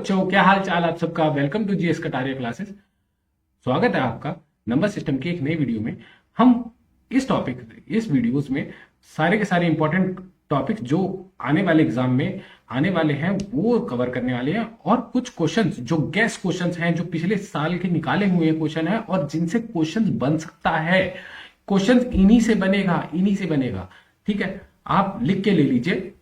बच्चों, क्या हाल चाल आप सबका। Welcome to GS Kataria classes. स्वागत है आपका नंबर सिस्टम की एक नई वीडियो में। हम इस वीडियोस में सारे के सारे इंपॉर्टेंट टॉपिक्स जो आने वाले एग्जाम में आने वाले हैं वो कवर करने वाले हैं, और कुछ क्वेश्चंस जो गैस क्वेश्चंस हैं, जो पिछले साल के निकाले हुए क्वेश्चन हैं और जिनसे क्वेश्चंस बन सकता है। क्वेश्चंस इन्हीं से बनेगा। ठीक है, आप लिख के ले लीजिए।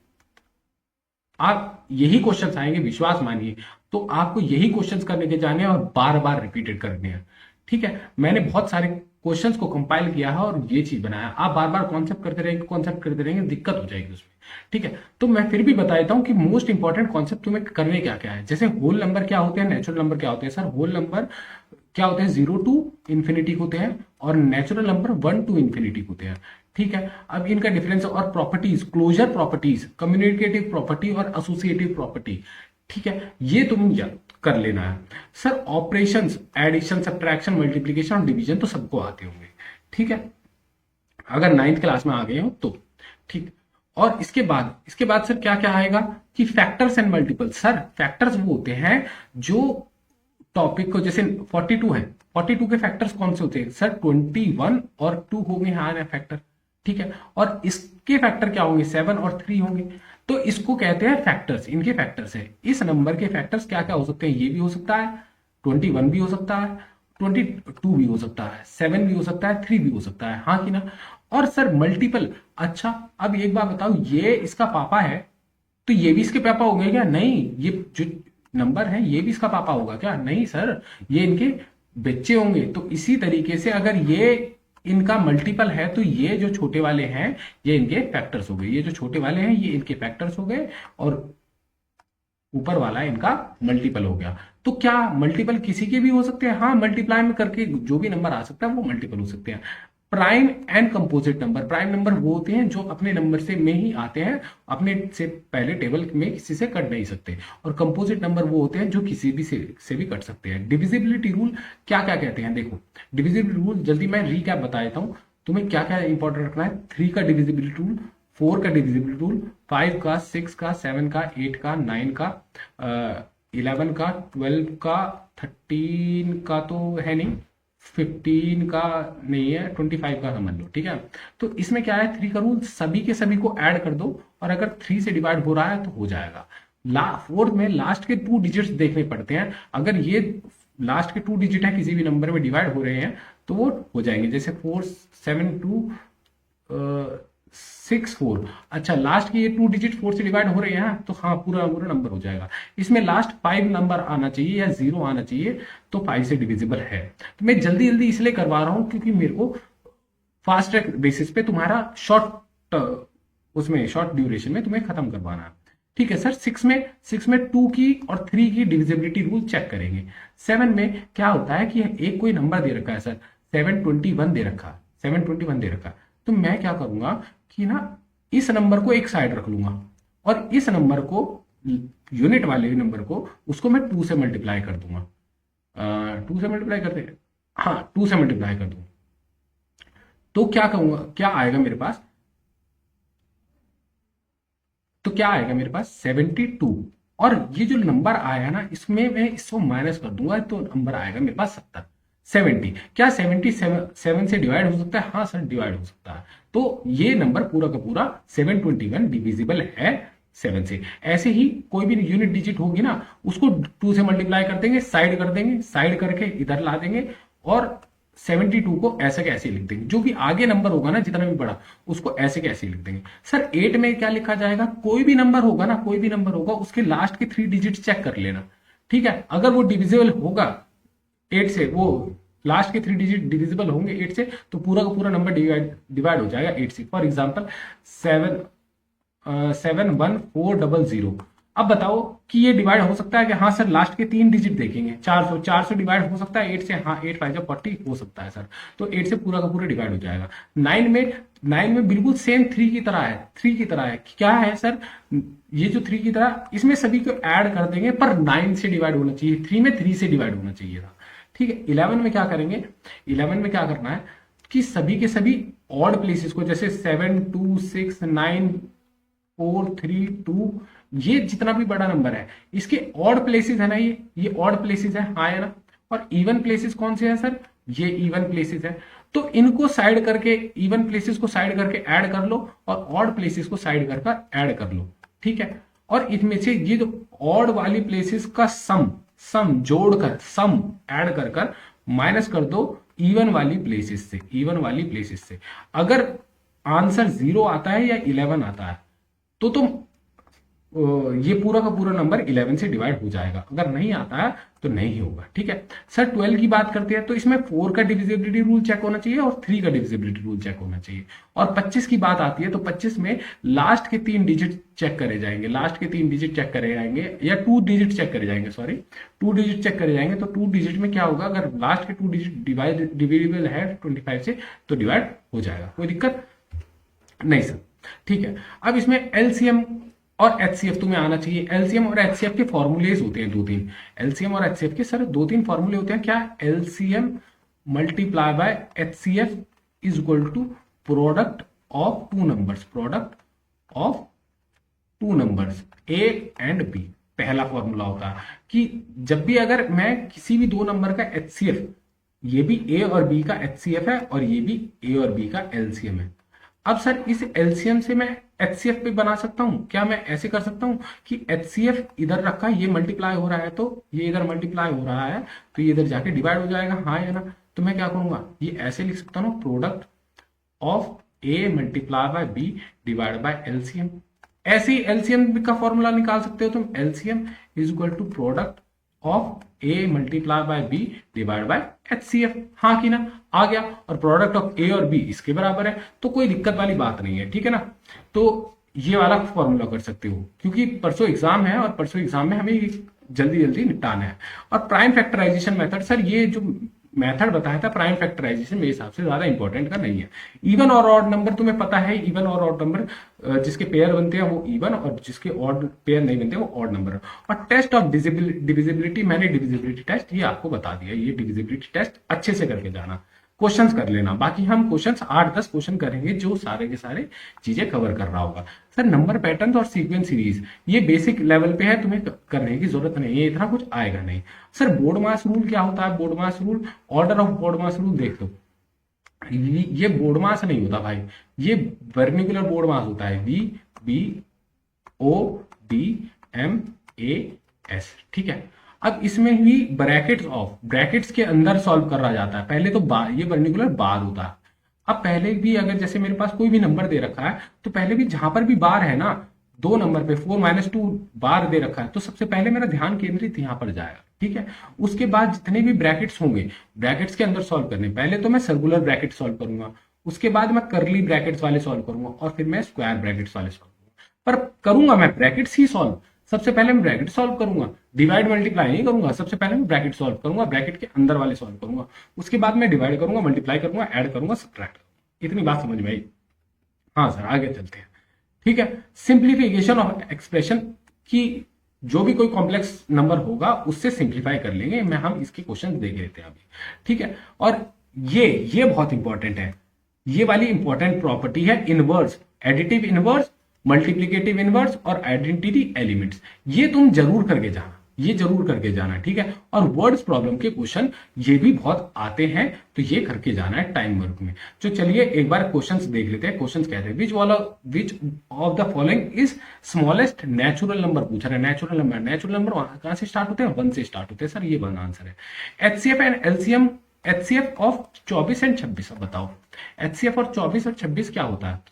आप यही क्वेश्चंस आएंगे, विश्वास मानिए। तो आपको यही क्वेश्चंस करने के जाने हैं और बार बार रिपीटेड करने हैं। ठीक है, मैंने बहुत सारे क्वेश्चंस को कंपाइल किया है और ये चीज बनाया। आप बार बार कॉन्सेप्ट करते रहेंगे, दिक्कत हो जाएगी उसमें। ठीक है, तो मैं फिर भी बता देता हूं कि मोस्ट इंपॉर्टेंट कॉन्सेप्ट तुम्हें करने क्या क्या है। जैसे होल नंबर क्या होते हैं, नेचुरल नंबर क्या होते हैं। सर होल नंबर क्या होते हैं, 0 टू इंफिनिटी होते हैं, और नेचुरल नंबर 1 टू इंफिनिटी होते हैं। ठीक है, अब इनका डिफरेंस और properties, closure properties, communicative property और एसोसिएटिव प्रॉपर्टी। ठीक है, ये तुम याद कर लेना है। Sir operations, addition, subtraction, multiplication और डिवीजन तो सबको आते होंगे। ठीक है, अगर 9th क्लास में आ गए हो तो। ठीक, और इसके बाद सर क्या क्या आएगा कि factors and multiple. Sir factors वो होते हैं जो टॉपिक को, जैसे 42 है, 42 के फैक्टर्स कौन से होते हैं सर, 21 और 2 हो गए हाँ फैक्टर। ठीक है, और इसके फैक्टर क्या होंगे, 7 और 3 होंगे। तो इसको कहते हैं फैक्टर्स, इनके फैक्टर्स है। इस नंबर के फैक्टर्स क्या क्या हो सकते हैं, ये भी हो सकता है, 21 भी हो सकता है, 22 भी हो सकता है, 7 भी हो सकता है, 3 भी हो सकता है, हाँ कि ना। और सर मल्टीपल, अच्छा अब एक बात बताओ, ये इसका पापा है तो ये भी इसके पापा होंगे क्या, नहीं। ये जो नंबर है ये भी इसका पापा होगा क्या, नहीं सर, ये इनके बच्चे होंगे। तो इसी तरीके से अगर ये इनका मल्टीपल है तो ये जो छोटे वाले हैं ये इनके फैक्टर्स हो गए, ये जो छोटे वाले हैं ये इनके फैक्टर्स हो गए, और ऊपर वाला इनका मल्टीपल हो गया। तो क्या मल्टीपल किसी के भी हो सकते हैं, हाँ, मल्टीप्लाई में करके जो भी नंबर आ सकता है वो मल्टीपल हो सकते हैं। Prime and composite number, prime number वो होते हैं जो अपने नंबर से में ही आते हैं, अपने से पहले टेबल में किसी से कट नहीं सकते। और कंपोजिट नंबर वो होते हैं जो किसी भी से भी कट सकते हैं। डिविजिबिलिटी रूल क्या क्या कहते हैं, देखो डिविजिबिलिटी रूल जल्दी मैं रीकैप बता देता हूं तुम्हें क्या क्या इंपॉर्टेंट रखना है। 3 का डिविजिबिलिटी रूल, 4 का डिविजिबिलिटी रूल, 5 का, 6 का, 7 का, 8 का, 9 का, 11 का, 12 का, 13 का तो है नहीं, 15 का नहीं है, 25 का समझ लो। ठीक है, तो इसमें क्या है, 3 का रूल, सभी के सभी को ऐड कर दो और अगर 3 से डिवाइड हो रहा है तो हो जाएगा। फोर्थ में लास्ट के 2 डिजिट्स देखने पड़ते हैं, अगर ये लास्ट के 2 डिजिट है किसी भी नंबर में डिवाइड हो रहे हैं तो वो हो जाएंगे। जैसे 4 7 2 6 4, अच्छा लास्ट की ये 2 डिजिट 4 से डिवाइड हो रहे हैं तो हाँ पूरा पूरा नंबर हो जाएगा। इसमें लास्ट 5 नंबर आना चाहिए या 0 आना चाहिए, तो 5 से डिविजिबल है। तो मैं जल्दी जल्दी इसलिए करवा रहा हूं क्योंकि मेरे को फास्ट ट्रैक बेसिस पे तुम्हारा शॉर्ट ड्यूरेशन में तुम्हें खत्म करवाना है। ठीक है सर, 6 में 2 की और 3 की डिविजिबिलिटी रूल चेक करेंगे। 7 में क्या होता है कि एक कोई नंबर दे रखा है सर, 721 दे रखा है, 721 दे रखा है, तो मैं क्या करूंगा कि ना इस नंबर को एक साइड रख लूंगा और इस नंबर को, यूनिट वाले नंबर को, उसको मैं 2 से मल्टीप्लाई कर दूंगा। 2 से मल्टीप्लाई करते हैं, हाँ 2 से मल्टीप्लाई कर दूंगा तो क्या कहूंगा, क्या आएगा मेरे पास, तो क्या आएगा मेरे पास 72। और ये जो नंबर आया ना इसमें मैं इसको माइनस कर दूंगा तो नंबर आएगा मेरे पास 70। 70 क्या 77 से डिवाइड हो सकता है, हाँ सर डिवाइड हो सकता है। तो ये नंबर पूरा का पूरा 721 डिविजिबल है 7 से। ऐसे ही कोई भी यूनिट डिजिट होगी ना उसको 2 से मल्टीप्लाई कर देंगे, साइड कर देंगे, साइड करके इधर ला देंगे और 72 को ऐसे के ऐसे लिख देंगे। जो भी आगे नंबर होगा ना जितना भी बड़ा उसको ऐसे के ऐसे लिख देंगे। सर 8 में क्या लिखा जाएगा, कोई भी नंबर होगा ना, कोई भी नंबर होगा उसके लास्ट के 3 डिजिट चेक कर लेना। ठीक है, अगर वो डिविजिबल होगा 8 से, वो लास्ट के 3 डिजिट डिविजिबल होंगे 8 से, तो पूरा का पूरा नंबर डिवाइड हो जाएगा 8 से। For example 71400। अब बताओ कि ये डिवाइड हो सकता है कि हाँ सर, लास्ट के 3 डिजिट देखेंगे, 400 डिवाइड हो सकता है 8 से, हाँ 8 5 40 हो सकता है सर, तो 8 से पूरा का पूरा डिवाइड हो जाएगा। 9 में बिल्कुल सेम 3 की तरह है, 3 की तरह है, क्या है सर, ये जो 3 की तरह, इसमें सभी को ऐड कर देंगे पर 9 से डिवाइड होना चाहिए, 3 में 3 से डिवाइड होना चाहिए था। ठीक है, 11 में क्या करेंगे, 11 में क्या करना है कि सभी के सभी ऑड प्लेसेस को, जैसे 7 2 6 9 4 3 2 ये जितना भी बड़ा नंबर है इसके ऑड प्लेसेस है ना, ये ऑड प्लेसेस है, हाँ है ना। और इवन प्लेसेस कौन से हैं सर, ये इवन प्लेसेस है। तो इनको साइड करके, इवन प्लेसेस को साइड करके ऐड कर लो और ऑड प्लेसेस को साइड करके ऐड कर लो, ठीक है। और इनमें से ये जो ऑड वाली प्लेसेस का सम जोड़कर, सम ऐड कर कर माइनस कर दो इवन वाली प्लेसेस से, इवन वाली प्लेसेस से। अगर आंसर 0 आता है या 11 आता है तो तुम ये पूरा का पूरा नंबर 11 से डिवाइड हो जाएगा, अगर नहीं आता है तो नहीं होगा, ठीक है। सर 12 की बात करते हैं तो इसमें 4 का डिविजिबिलिटी रूल चेक होना चाहिए और 3 का डिविजिबिलिटी रूल चेक होना चाहिए। और 25 की बात आती है तो 25 में लास्ट के 3 डिजिट चेक करे जाएंगे, लास्ट के 3 डिजिट चेक करे जाएंगे, या 2 डिजिट चेक करे जाएंगे, सॉरी 2 डिजिट चेक करे जाएंगे। तो 2 डिजिट में क्या होगा, अगर लास्ट के 2 डिजिट डिविजिबल है 25 से तो डिवाइड हो जाएगा, कोई दिक्कत नहीं सर, ठीक है। अब इसमें एलसीएम और एचसीएफ तुम्हें आना चाहिए। एलसीएम और एचसीएफ के फॉर्मूलेज होते हैं 2-3, एलसीएम और एचसीएफ के सर 2-3 फॉर्मूले होते हैं। क्या, LCM multiply by HCF is equal to product of 2 numbers, product of 2 numbers A and B. पहला फॉर्मूला होता है कि जब भी अगर मैं किसी भी 2 नंबर का एचसीएफ, ये भी ए और बी का एचसीएफ है और ये भी ए और बी का एलसीएम है। अब सर इस एलसीएम से मैं एचसीएफ पे बना सकता हूं क्या, मैं ऐसे कर सकता हूं कि एचसीएफ इधर रखा, ये मल्टीप्लाई हो रहा है तो ये इधर मल्टीप्लाई हो रहा है तो ये इधर जाके डिवाइड हो जाएगा, हाँ या ना। तो मैं क्या करूंगा, ये ऐसे लिख सकता हूँ, product of A multiply by B divide by LCM. ऐसे ही एलसीएम का फॉर्मूला निकाल सकते हो तुम, LCM is equal to product of A multiply by B divide by HCF, हाँ कि ना, आ गया। और प्रोडक्ट ऑफ ए और बी इसके बराबर है, तो कोई दिक्कत वाली बात नहीं है, ठीक है ना। तो ये वाला फॉर्मूला कर सकते हो, क्योंकि परसों एग्जाम है और परसों एग्जाम में हमें जल्दी जल्दी निपटाना है। और प्राइम फैक्टराइजेशन मेथड, सर ये जो मेथड बताया था प्राइम फैक्टराइजेशन मेरे हिसाब से ज्यादा इंपॉर्टेंट का नहीं है। इवन और ऑड नंबर तुम्हें पता है, इवन और ऑड नंबर जिसके पेयर बनते हैं वो इवन और जिसके ऑड पेयर नहीं बनते वो ऑड नंबर। और टेस्ट ऑफ डिविजिबिलिटी, मैंने डिविजिबिलिटी टेस्ट ये आपको बता दिया, ये डिविजिबिलिटी टेस्ट अच्छे से करके जाना, क्वेश्चंस कर लेना। बाकी हम क्वेश्चंस 8-10 क्वेश्चन करेंगे जो सारे के सारे चीजें कवर कर रहा होगा। सर नंबर पैटर्न और सीक्वेंस सीरीज ये बेसिक लेवल पे है, तुम्हें करने की जरूरत नहीं है, इतना कुछ आएगा नहीं। सर बोर्ड मास रूल क्या होता है, board mass rule, order of board mass rule देख लो। ये बोर्ड मास नहीं होता भाई, ये वर्निकुलर बोर्ड मास होता है, V B O D M A S, ठीक है। अब इसमें भी ब्रैकेट्स ऑफ, ब्रैकेट्स के अंदर सॉल्व करा जाता है। पहले तो ये वर्निकुलर बार होता है। अब पहले भी अगर जैसे मेरे पास कोई भी नंबर दे रखा है तो पहले भी जहां पर भी बार है ना, 2 नंबर पे 4-2 बार दे रखा है तो सबसे पहले मेरा ध्यान केंद्रित यहां पर जाएगा, ठीक है। उसके बाद जितने भी ब्रैकेट्स होंगे ब्रैकेट्स के अंदर सॉल्व करने, पहले तो मैं सर्कुलर ब्रैकेट सॉल्व करूंगा, उसके बाद मैं करली ब्रैकेट्स वाले सॉल्व करूंगा और फिर मैं स्क्वायर ब्रैकेट्स वाले सॉल्व करूंगा। पर करूंगा मैं ब्रैकेट्स ही सॉल्व, सबसे पहले मैं ब्रैकेट सॉल्व करूंगा, डिवाइड मल्टीप्लाई नहीं करूंगा। सबसे पहले मैं ब्रैकेट सॉल्व करूंगा, ब्रैकेट के अंदर वाले सॉल्व करूंगा, उसके बाद मैं डिवाइड करूंगा, मल्टीप्लाई करूंगा, ऐड करूंगा, सब्ट्रैक्ट करूंगा। इतनी बात समझ में आई? हाँ सर आगे चलते हैं, ठीक है। सिंप्लीफिकेशन ऑफ एक्सप्रेशन की, जो भी कोई कॉम्प्लेक्स नंबर होगा उससे सिंप्लीफाई कर लेंगे, मैं हम इसके क्वेश्चन देख लेते हैं अभी, ठीक है। और ये बहुत इंपॉर्टेंट है, ये वाली इंपॉर्टेंट प्रॉपर्टी है inverse, additive inverse, multiplicative inverse और आइडेंटिटी एलिमेंट्स। ये तुम जरूर करके जाना, ये जरूर करके जाना, ठीक है। और वर्ड्स प्रॉब्लम के क्वेश्चन ये भी बहुत आते हैं तो ये करके जाना है टाइम वर्क में। तो चलिए एक बार क्वेश्चंस देख लेते हैं। क्वेश्चंस कहते हैं which of the following is smallest natural number पूछ रहे हैं। नेचुरल नंबर कहां से स्टार्ट होते हैं, 1 से स्टार्ट होते हैं सर, ये 1 आंसर है। HCF and LCM, HCF of 24 and 26, अब बताओ एचसीएफ और 24 और 26 क्या होता है।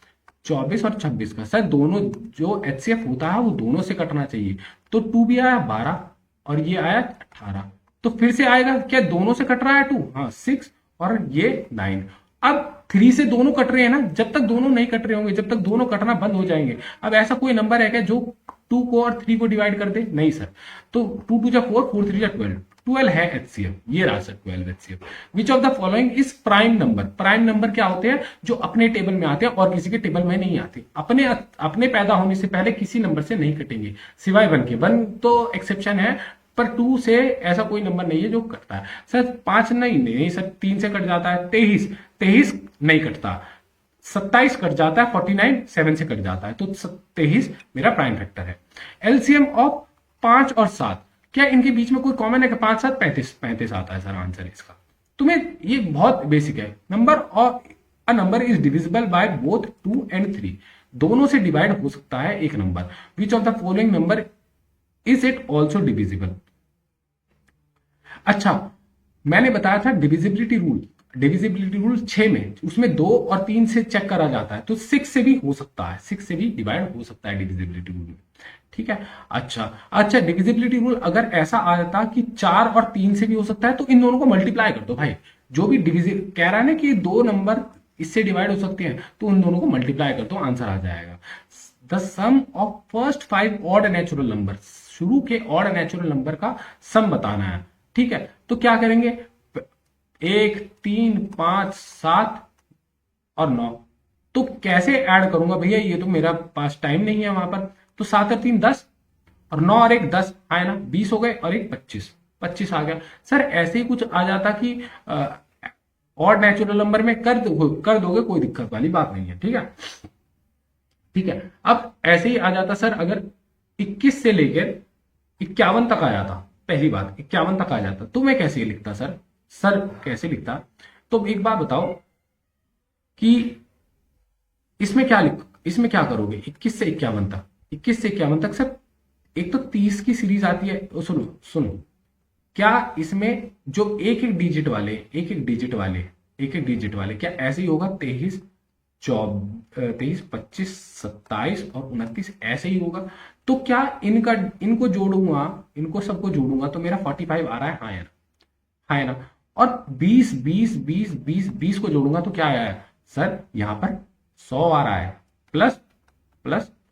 24 और 26 का सर दोनों जो एचसीएफ होता है वो दोनों से कटना चाहिए। तो 2 भी आया 12 और ये आया 18, तो फिर से आएगा क्या, दोनों से कट रहा है 2, हाँ 6 और ये 9। अब 3 से दोनों कट रहे हैं ना, जब तक दोनों नहीं कट रहे होंगे, जब तक दोनों कटना बंद हो जाएंगे। अब ऐसा कोई नंबर है क्या जो 2 को और 3 को डिवाइड कर दे, नहीं सर। तो 2 2 जा 4, 4 3 जा 12 है एचसीएफ, ये रहा sir 12 HCF. Which of the following is prime number. Prime number क्या होते हैं, जो अपने टेबल में आते हैं और किसी के टेबल में नहीं आते, अपने पैदा होने से पहले किसी नंबर से नहीं कटेंगे सिवाय 1 के। 1 तो एक्सेप्शन है, पर 2 से ऐसा कोई नंबर नहीं है जो कटता है। सर 5 नहीं सर, 3 से कट जाता है। 23 नहीं कटता। 27 कट जाता है, 49 7 से कट जाता है, तो 23 मेरा प्राइम फैक्टर है। एलसीएम ऑफ 5 और 7, क्या इनके बीच में कोई कॉमन है कि 5 7 35 35 आता है सर आंसर इसका। तुम्हें ये बहुत बेसिक है। नंबर और a number is divisible by both 2 and 3, दोनों से डिवाइड हो सकता है एक number. Which of the following number is it also divisible. अच्छा, मैंने बताया था डिविजिबिलिटी रूल, डिविजिबिलिटी रूल 6 में, उसमें 2 और 3 से चेक करा जाता है, तो 6 से भी हो सकता है, 6 से भी डिवाइड हो सकता है डिविजिबिलिटी रूल में, ठीक है। अच्छा डिविजिबिलिटी रूल अगर ऐसा आ जाता कि 4 और 3 से भी हो सकता है, तो इन दोनों को मल्टीप्लाई कर दो भाई। जो भी डिविजिबल कह रहा है ना कि 2 नंबर इससे डिवाइड हो सकते हैं, तो उन दोनों को मल्टीप्लाई कर दो, आंसर आ जाएगा। The sum of first 5 odd natural number, शुरू के ऑड नेचुरल नंबर का सम बताना है, ठीक है। तो क्या करेंगे, 1 3 5 7 और 9, तो कैसे ऐड करूंगा भैया, ये तो मेरा पास टाइम नहीं है वहां पर। तो 7 और 3 10 और 9 और 1 10 है ना, 20 हो गए, और 1 25, 25 आ गया। सर ऐसे ही कुछ आ जाता कि ऑड नेचुरल नंबर में कर दोगे, कोई दिक्कत वाली बात नहीं है, ठीक है, ठीक है। अब ऐसे ही आ जाता सर अगर 21 से लेकर 51 तक आ जाता, पहली बात 51 तक आ जाता, तो मैं कैसे लिखता सर कैसे लिखता। तो एक बात बताओ कि इसमें क्या करोगे, 21 से 51 तक, 21 से 51 तक सर एक तो 30 की सीरीज आती है। सुनो, क्या इसमें जो एक एक डिजिट वाले क्या ऐसे ही होगा, 23 25 27 और 29 ऐसे ही होगा। तो क्या इनको जोड़ूंगा, इनको सबको जोड़ूंगा तो मेरा 45 आ रहा है, हाँ है ना। और 20 को जोड़ूंगा तो क्या आया है सर, यहां पर 100 आ रहा है, प्लस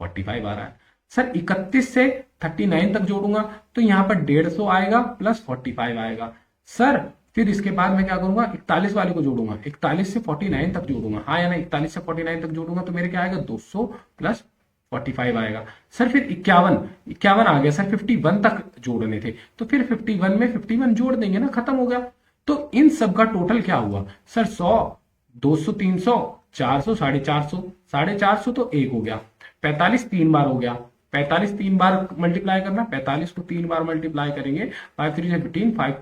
45 आ रहा है। सर 31 से 39 तक जोड़ूंगा तो यहां पर 150 आएगा, प्लस 45 आएगा। सर फिर इसके बाद मैं क्या करूंगा, 41 वाले को जोड़ूंगा, 41 से 49 तक जोड़ूंगा, हाँ या ना, 41 से 49 तक जोड़ूंगा तो मेरे क्या आएगा, 200 प्लस 45 आएगा। सर फिर 51 आ गया सर, 51 तक जोड़ने थे, तो फिर 51 में 51 जोड़ देंगे ना, खत्म हो गया। तो इन सब का टोटल क्या हुआ सर, 100 200 300 400 450 तो 1 हो गया। 45 3 बार हो गया, 45 3 बार मल्टीप्लाई करना, 45 को 3 बार मल्टीप्लाई करेंगे, 5 3 15 5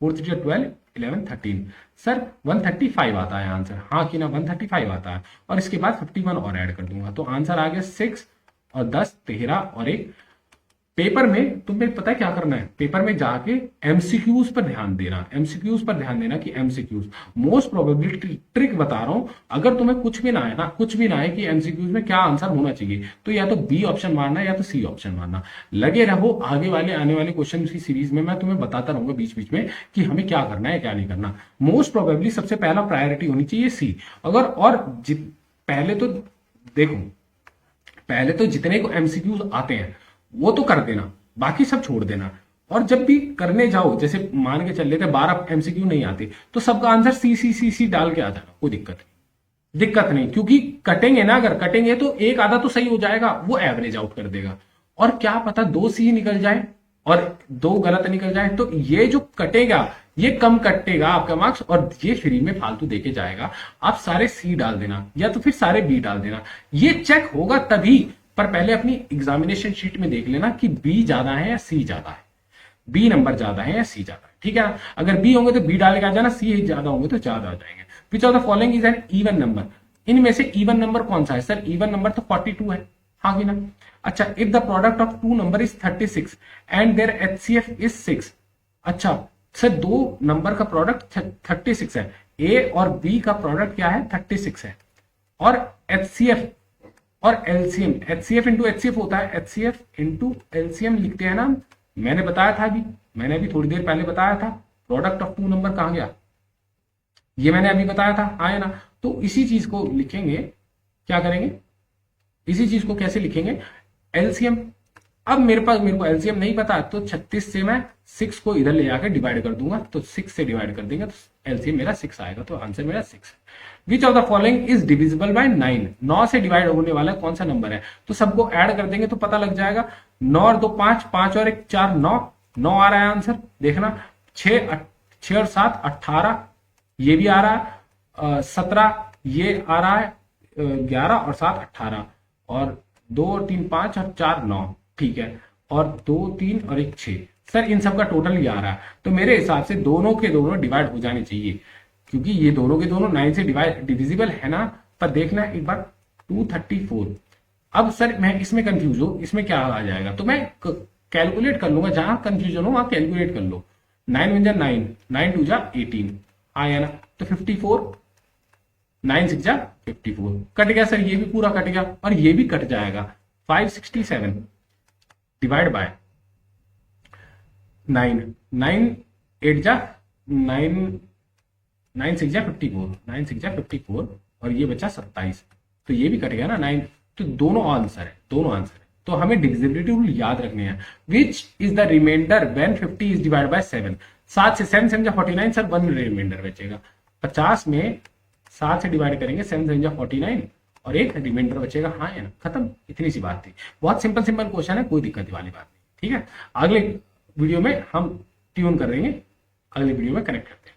4 3 12 11 13, सर 135 आता है आंसर, हाँ कि ना, 135 आता है। और इसके बाद 51 और ऐड कर दूंगा, तो आंसर आ गया 6 और 10 13 और 1। पेपर में तुम्हें पता है क्या करना है, पेपर में जाके एमसीक्यूज पर ध्यान देना, कि एमसीक्यूज मोस्ट प्रोबेबली ट्रिक बता रहा हूं। अगर तुम्हें कुछ भी ना है कि एमसीक्यूज में क्या आंसर होना चाहिए, तो या तो बी ऑप्शन मारना या तो सी ऑप्शन मारना। लगे रहो, आगे वाले आने वाले क्वेश्चन की सीरीज में मैं तुम्हें बताता रहूंगा बीच बीच में कि हमें क्या करना है क्या नहीं करना। मोस्ट प्रोबेबली सबसे पहला प्रायोरिटी होनी चाहिए सी। अगर और पहले तो जितने को एमसीक्यूज आते हैं वो तो कर देना, बाकी सब छोड़ देना। और जब भी करने जाओ, जैसे मान के चल लेते 12 एमसीक्यू नहीं आते, तो सबका आंसर सी डाल के आ जाना, कोई दिक्कत नहीं, क्योंकि कटेंगे ना, अगर कटेंगे तो एक आधा तो सही हो जाएगा, वो एवरेज आउट कर देगा। और क्या पता 2 सी निकल जाए और 2 गलत निकल जाए, तो ये जो कटेगा ये कम कटेगा आपका मार्क्स, और ये फ्री में फालतू देके जाएगा। आप सारे सी डाल देना या तो फिर सारे बी डाल देना, ये चेक होगा तभी। पर पहले अपनी एग्जामिनेशन शीट में देख लेना कि बी ज्यादा है या सी ज्यादा है, बी नंबर ज्यादा है या सी ज्यादा है, ठीक है ना। अगर बी होंगे तो बी डाल के आ जाना, सी ज्यादा होंगे तो ज्यादा आ जाएंगे। Which of the following is an even number, इनमें से इवन नंबर कौन सा है सर, इवन नंबर तो 42 है, हाँ कि ना। अच्छा, if the product of 2 number is 36 and there HCF is 6, अच्छा सर 2 नंबर का प्रोडक्ट 36 है, ए और बी का प्रोडक्ट क्या है 36 है, और एचसीएफ और एलसीएम, एचसीएफ इंटू एचसीएफ होता है, एचसीएफ इंटू एलसीएम लिखते हैं ना। मैंने बताया था मैंने अभी थोड़ी देर पहले बताया था, प्रोडक्ट ऑफ 2 नंबर कहां गया, ये मैंने अभी बताया था, आया ना। तो इसी चीज को लिखेंगे, क्या करेंगे, इसी चीज को कैसे लिखेंगे, एलसीएम। अब मेरे को एलसीएम नहीं पता, तो 36 से मैं 6 को इधर ले जाकर डिवाइड कर दूंगा, तो 6 से डिवाइड कर देंगे तो एलसीएम मेरा 6 आएगा, तो आंसर मेरा 6 है। Which of the following is divisible by 9, 9 से डिवाइड होने वाला कौन सा नंबर है, तो सबको ऐड कर देंगे तो पता लग जाएगा। 9 और 2 5, 5 और 1 4, 9 आ रहा है आंसर, देखना। 6 और 7 18, ये भी आ रहा है। 17 ये आ रहा है, 11 और 7 18 और 2 और 3 5 और 4 9, ठीक है, और 2 3 और 1 6। सर इन सब का टोटल ये आ रहा है, तो मेरे हिसाब से दोनों के दोनों डिवाइड हो जाने चाहिए, क्योंकि ये दोनों के दोनों 9 से डिविजिबल है ना। पर देखना एक बार 234। अब सर मैं इसमें कंफ्यूज हूं, इसमें क्या आ जाएगा, तो मैं कैलकुलेट कर लूंगा, जहां कंफ्यूजन हो वहां कैलकुलेट कर लो। 9 वन जा 9, 9 टू जा 18 आया ना, तो 54, 9 6 जा 54 कट गया सर, ये भी पूरा कट गया और ये भी कट जाएगा। 567 डिवाइड बाय 9, 9 8 जा 9, 9 6 जा 54, 9 6 जा 54 और ये बचा 27, तो ये भी कट गया ना 9। तो दोनों आंसर है, दोनों आंसर है। तो हमें डिविजिबिलिटी रूल याद रखने हैं। Which is the remainder when 50 is divide by 7। 7 से 7 7 जा 49 सर, 1 रिमाइंडर बचेगा। 50 में 7 से डिवाइड करेंगे, 7 7 जा 49 और एक रिमाइंडर बचेगा। हाँ या ना, खत्म, इतनी सी बात थी। बहुत सिंपल सिंपल क्वेश्चन है, कोई दिक्कत वाली बात नहीं, ठीक है। अगले वीडियो में हम ट्यून कर देंगे, अगले वीडियो में कनेक्ट करते हैं।